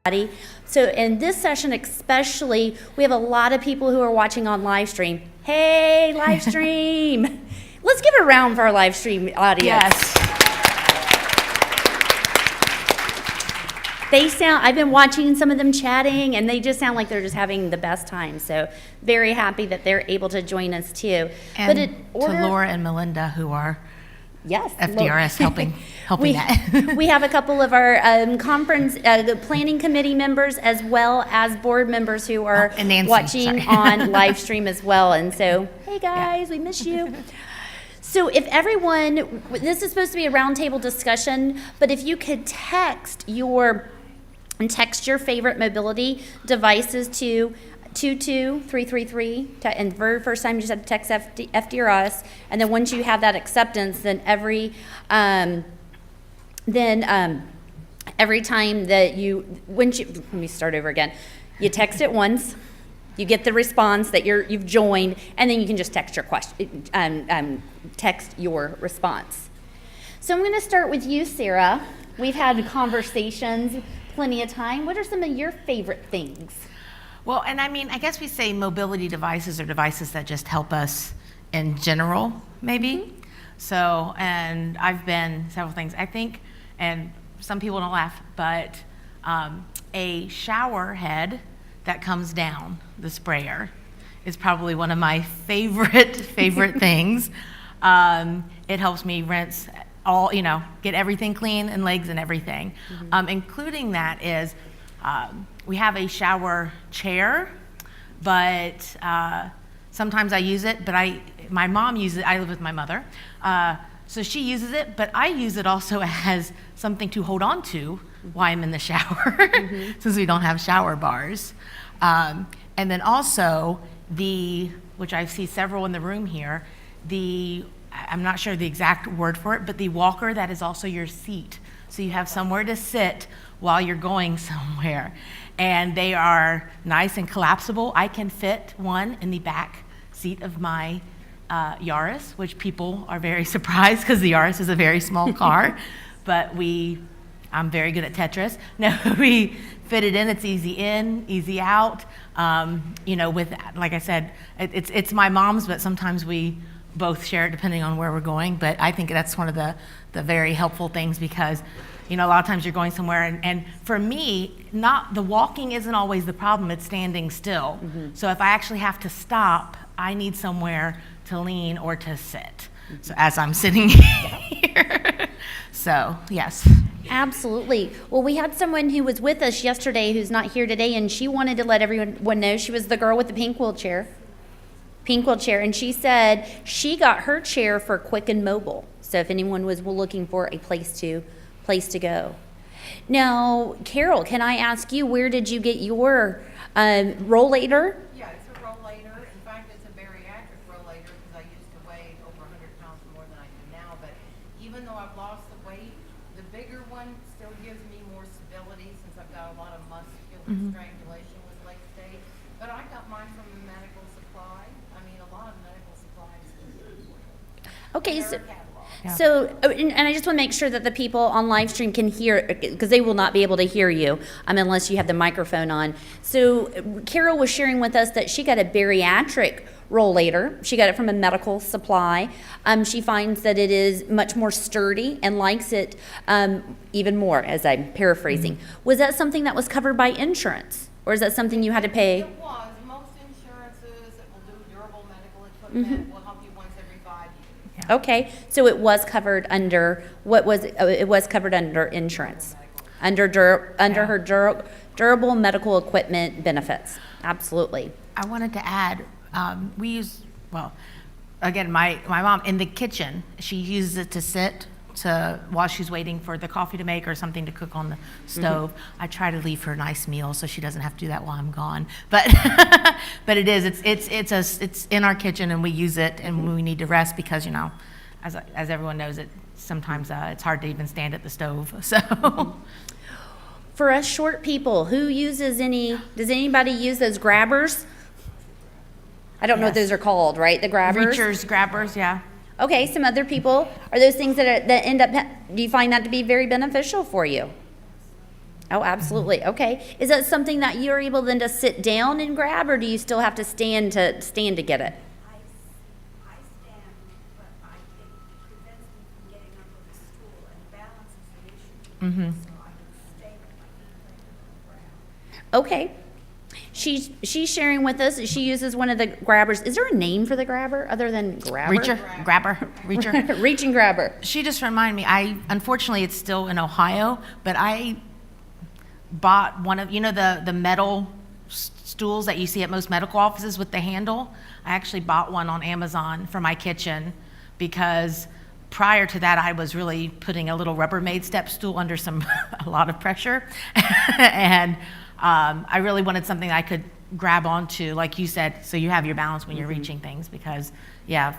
So in this session especially, we have a lot of people who are watching on live stream. Hey, live stream. Let's give a round for our live stream audience. Yes. I've been watching some of them chatting, and they just sound like they're just having the best time. So very happy that they're able to join us too. And to Laura and Melinda, who are FDRS helping that. We have a couple of our conference planning committee members as well as board members who are watching on live stream as well. And so, hey guys, we miss you. So if everyone, this is supposed to be a roundtable discussion, but if you could text your favorite mobility devices to 22333, and the very first time you just have to text FDRS, and then once you have that acceptance, then every time that let me start over again. You text it once, you get the response that you've joined, and then you can just text your question, text your response. So I'm going to start with you, Sarah. We've had conversations plenty of time. What are some of your favorite things? Well, and I mean, I guess we say mobility devices are devices that just help us in general, maybe. Mm-hmm. So, and I've been several things, I think, and some people don't laugh, but a shower head that comes down, the sprayer, is probably one of my favorite things. It helps me rinse get everything clean and legs and everything. Mm-hmm. Including that is, we have a shower chair, but sometimes I use it, but my mom uses it. I live with my mother. So she uses it, but I use it also as something to hold on to while I'm in the shower, since we don't have shower bars. And then also which I see several in the room here, I'm not sure the exact word for it, but the walker that is also your seat. So you have somewhere to sit while you're going somewhere. And they are nice and collapsible. I can fit one in the back seat of my Yaris, which people are very surprised because the Yaris is a very small car. But I'm very good at Tetris. No, we fit it in. It's easy in, easy out. With, like I said, it's my mom's, but sometimes we both share it depending on where we're going. But I think that's one of the very helpful things, because a lot of times you're going somewhere, and for me, the walking isn't always the problem, it's standing still. Mm-hmm. So if I actually have to stop, I need somewhere to lean or to sit. Mm-hmm. So as I'm sitting here. So, yes. Absolutely. Well, we had someone who was with us yesterday who's not here today, and she wanted to let everyone know she was the girl with the pink wheelchair, and she said she got her chair for Quick and Mobile. So if anyone was looking for a place to go. Now, Carol, can I ask you, where did you get your rollator? Yeah, it's a rollator. In fact, it's a bariatric rollator because I used to weigh over 100 pounds more than I do now. But even though I've lost the weight, the bigger one still gives me more stability since I've got a lot of muscular strangulation with leg stay. But I got mine from the medical supply. I mean, a lot of medical supplies. Okay, so. Yeah. So, and I just want to make sure that the people on live stream can hear, because they will not be able to hear you unless you have the microphone on. So Carol was sharing with us that she got a bariatric rollator. She got it from a medical supply. She finds that it is much more sturdy and likes it even more, as I'm paraphrasing. Mm-hmm. Was that something that was covered by insurance, or is that something you had to pay? It was. Most insurances that will do durable medical equipment will help you once every 5 years. Yeah. Okay, so it was covered under, what was it? It was covered under insurance, under her durable medical equipment benefits. Absolutely. I wanted to add, we use, again, my mom in the kitchen, she uses it to sit while she's waiting for the coffee to make or something to cook on the stove. Mm-hmm. I try to leave her a nice meal so she doesn't have to do that while I'm gone. But but it's in our kitchen, and we use it, and we need to rest because as everyone knows, sometimes it's hard to even stand at the stove. So. For us short people, does anybody use those grabbers? I don't know what those are called, right? The grabbers? Reachers, grabbers, yeah. Okay, some other people, are those things that end up, do you find that to be very beneficial for you? Oh, absolutely. Okay. Is that something that you're able then to sit down and grab, or do you still have to stand to get it? I stand, but it prevents me from getting up with a stool, and balance is an issue. So I can stay with my feet planted on the ground. Okay. She's sharing with us that she uses one of the grabbers. Is there a name for the grabber other than grabber? Reacher. Reach and grabber. She just reminded me, unfortunately, it's still in Ohio, but I bought one of, the metal stools that you see at most medical offices with the handle. I actually bought one on Amazon for my kitchen because prior to that, I was really putting a little Rubbermaid step stool under a lot of pressure. And I really wanted something I could grab onto, like you said, so you have your balance when you're reaching things, because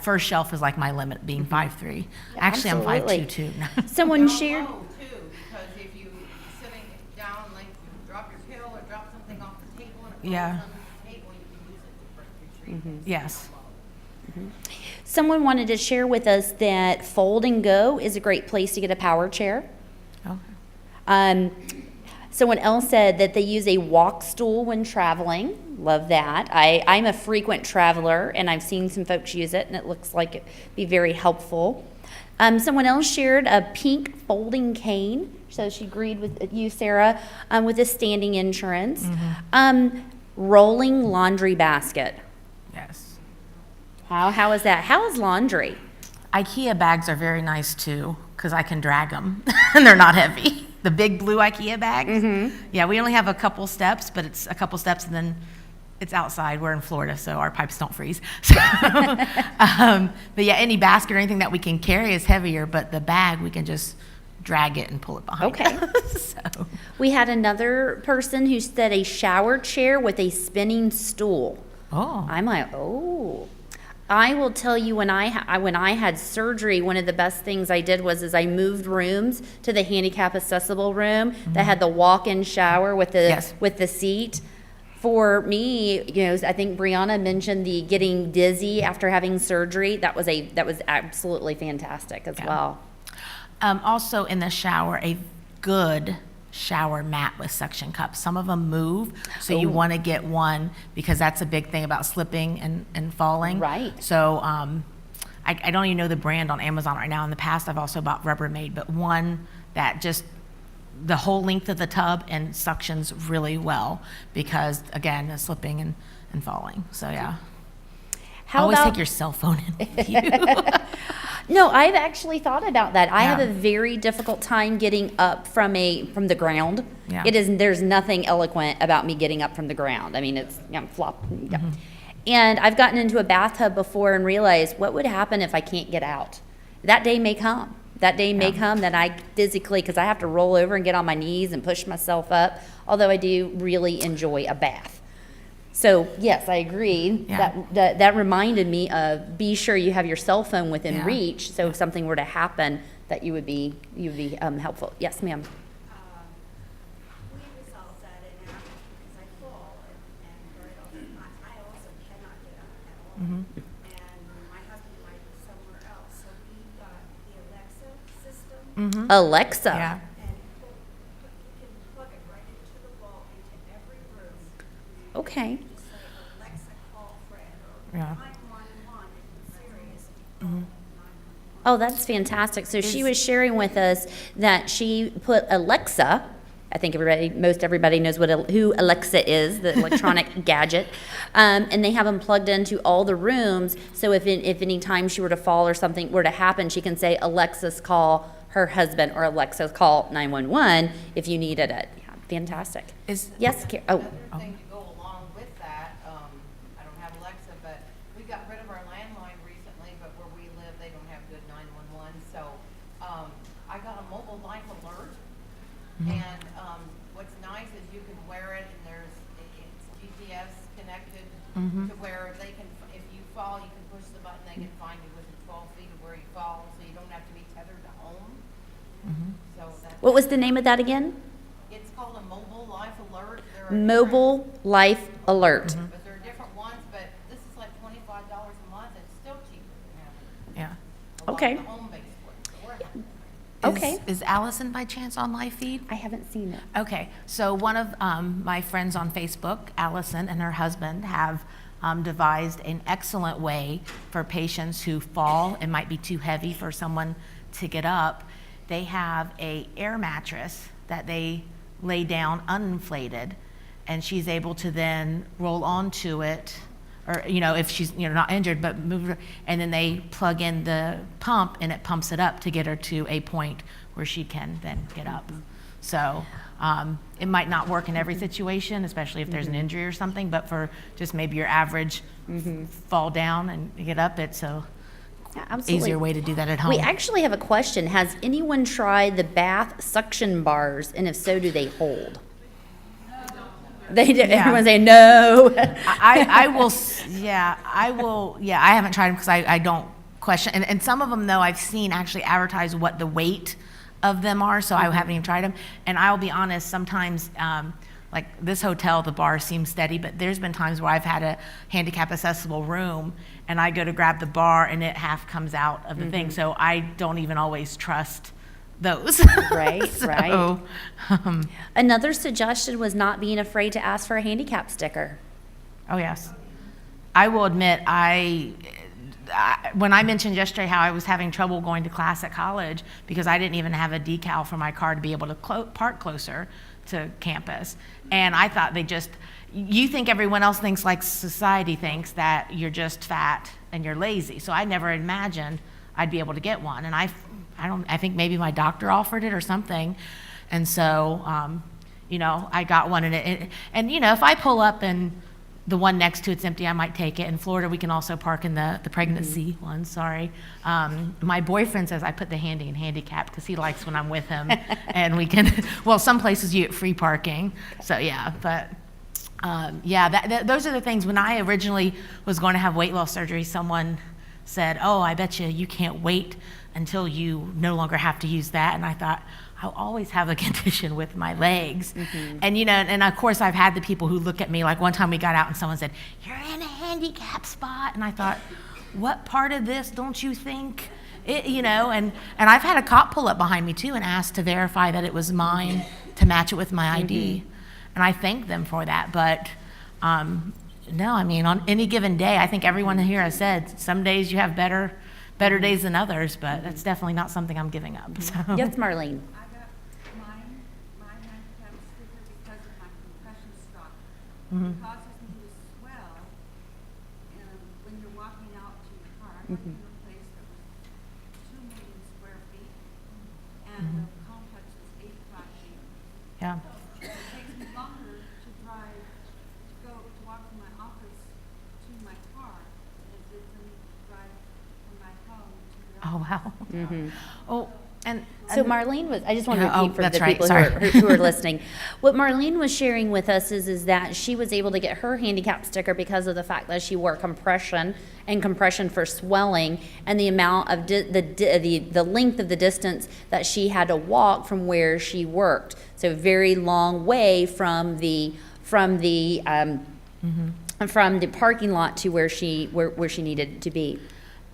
first shelf is like my limit, being 5'3". Actually, absolutely. I'm 5'2" too. Someone shared. Low too, because if you sitting down, like you drop your pill or drop something off the table and it falls Yeah. on the table, you can use it to retrieve it. Yes. Someone wanted to share with us that Fold and Go is a great place to get a power chair. Okay. Someone else said that they use a walk stool when traveling. Love that. I'm a frequent traveler, and I've seen some folks use it, and it looks like it'd be very helpful. Someone else shared a pink folding cane, so she agreed with you, Sarah, with the standing insurance. Rolling laundry basket. Yes. How is that? How is laundry? IKEA bags are very nice too, because I can drag them and they're not heavy. The big blue IKEA bags. Yeah, we only have a couple steps, but it's a couple steps and then it's outside. We're in Florida, so our pipes don't freeze. So, but yeah, any basket or anything that we can carry is heavier, but the bag, we can just drag it and pull it behind Okay. us. So. We had another person who said a shower chair with a spinning stool. Oh. I'm like, oh. I will tell you, when I had surgery, one of the best things I did was I moved rooms to the handicap accessible room that had the walk-in shower with the Yes. with the seat. For me, I think Brianna mentioned the getting dizzy after having surgery. That was absolutely fantastic as well. Also in the shower, a good shower mat with suction cups. Some of them move, so you want to get one because that's a big thing about slipping and falling. Right. So I don't even know the brand on Amazon right now. In the past, I've also bought Rubbermaid, but one that just the whole length of the tub and suctions really well because, again, the slipping and falling. So, yeah. Always take your cell phone in with you. No, I've actually thought about that. I have Yeah. a very difficult time getting up from the ground. Yeah. There's nothing eloquent about me getting up from the ground. I mean, it's flop. Yeah. And I've gotten into a bathtub before and realized what would happen if I can't get out. That day may come. That day may come that I physically, because I have to roll over and get on my knees and push myself up, although I do really enjoy a bath. So, yes, I agree. Yeah. That reminded me of be sure you have your cell phone within Yeah. reach, so if something were to happen, that you would be helpful. Yes, ma'am. We resolved that in our, because I fall and very often, I also cannot get up at all. And my husband might be somewhere else, so we got the Alexa system. Alexa. Yeah. And you can plug it right into the wall, into every room. Okay. Just say, Alexa, call Fred, or Yeah. 911 if it's serious. Call 911. Oh, that's fantastic. So she was sharing with us that she put Alexa, I think most everybody knows who Alexa is, the electronic gadget, and they have them plugged into all the rooms. So if any time she were to fall or something were to happen, she can say, Alexa's call her husband, or Alexa's call 911 if you needed it. Yeah, fantastic. Yes, Another thing to go along with that, I don't have Alexa, but we got rid of our landline recently, but where we live, they don't have good 911. So I got a mobile life alert, and what's nice is you can wear it, and it's GPS connected to where they can, if you fall, you can push the button, they can find you within 12 feet of where you fall, so you don't have to be tethered to home. So that's, What was the name of that again? it's called a mobile life alert. There are different- Mobile Life Alert. But there are different ones, but this is like $25 a month, it's still cheaper than having Yeah. a lot Okay. of the home-based ones. So we're happy. Okay. Is Allison by chance on live feed? I haven't seen it. Okay, so one of my friends on Facebook, Allison, and her husband have devised an excellent way for patients who fall and might be too heavy for someone to get up. They have a air mattress that they lay down uninflated, and she's able to then roll onto it, or if she's not injured, but move her, and then they plug in the pump and it pumps it up to get her to a point where she can then get up. So it might not work in every situation, especially if there's an injury or something, but for just maybe your average fall down and get up, it's a easier way to do that at home. We actually have a question. Has anyone tried the bath suction bars, and if so, do they hold? They do. Yeah. Everyone's saying no. I will. I haven't tried them because I don't question. And some of them, though, I've seen actually advertise what the weight of them are, so I haven't even tried them. And I'll be honest, sometimes, like this hotel, the bar seems steady, but there's been times where I've had a handicap accessible room, and I go to grab the bar, and it half comes out of the thing. So I don't even always trust those. Right, So, right. Another suggestion was not being afraid to ask for a handicap sticker. Oh, yes. I will admit, when I mentioned yesterday how I was having trouble going to class at college because I didn't even have a decal for my car to be able to park closer to campus. And I thought you think everyone else thinks like society thinks, that you're just fat and you're lazy. So I never imagined I'd be able to get one. And I think maybe my doctor offered it or something. And so, I got one, and if I pull up and the one next to it's empty, I might take it. In Florida, we can also park in the pregnancy one, sorry. My boyfriend says I put the handy in handicap because he likes when I'm with him. And we can, some places you get free parking. So yeah, but those are the things. When I originally was going to have weight loss surgery, someone said, oh, I bet you can't wait until you no longer have to use that. And I thought, I'll always have a condition with my legs. And and of course I've had the people who look at me, like one time we got out and someone said, you're in a handicap spot. And I thought, what part of this don't you think, and I've had a cop pull up behind me too and ask to verify that it was mine to match it with my ID. And I thank them for that. But no, on any given day, I think everyone here has said, some days you have better days than others, but that's definitely not something I'm giving up. So. Yes, Marlene. I got my handicap sticker because of my compression stock. It causes me to swell, and when you're walking out to your car, I went to a place that was 2 million square feet, and the complex was 85 acres. Yeah. It takes me longer to walk from my office to my car than it did for me to drive from my home to the office. Oh, wow. Oh, and So Marlene was, I just want to Yeah, repeat for that's the right, people who are listening. What Marlene was sharing with us is that she was able to get her handicap sticker because of the fact that she wore compression for swelling, and the amount of the length of the distance that she had to walk from where she worked. So a very long way from the parking lot to where she needed to be.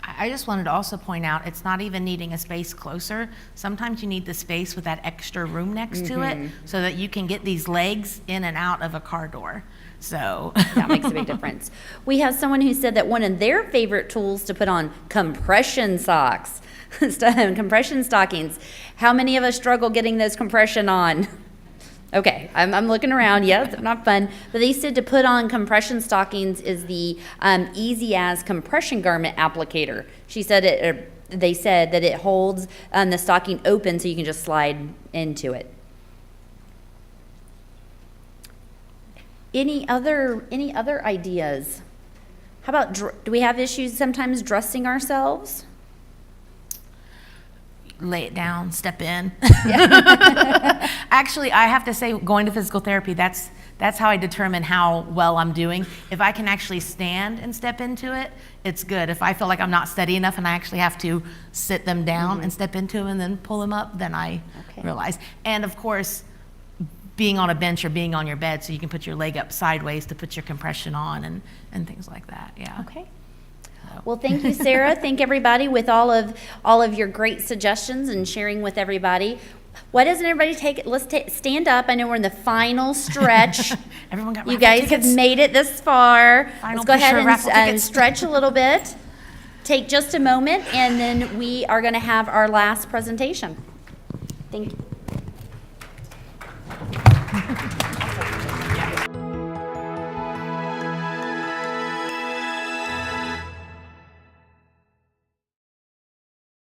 I just wanted to also point out, it's not even needing a space closer. Sometimes you need the space with that extra room next to it so that you can get these legs in and out of a car door. So That makes a big difference. We have someone who said that one of their favorite tools to put on compression socks, compression stockings. How many of us struggle getting those compression on? Okay, I'm looking around. Yeah, it's not fun. But they said to put on compression stockings is the Easy As compression garment applicator. She said they said that it holds the stocking open so you can just slide into it. Any other ideas? How about do we have issues sometimes dressing ourselves? lay it down, step in. Actually, I have to say, going to physical therapy, that's how I determine how well I'm doing. If I can actually stand and step into it, it's good. If I feel like I'm not steady enough and I actually have to sit them down and step into them and then pull them up, then I realize. And of course, being on a bench or being on your bed so you can put your leg up sideways to put your compression on and things like that, yeah. Okay. Well, thank you, Sarah. Thank everybody with all of your great suggestions and sharing with everybody. Why doesn't everybody take it? Let's stand up. I know we're in the final stretch. Everyone got You raffle guys tickets? have made it this far. Final Let's go push ahead for raffle and tickets. stretch a little bit. Take just a moment, and then we are going to have our last presentation. Thank you.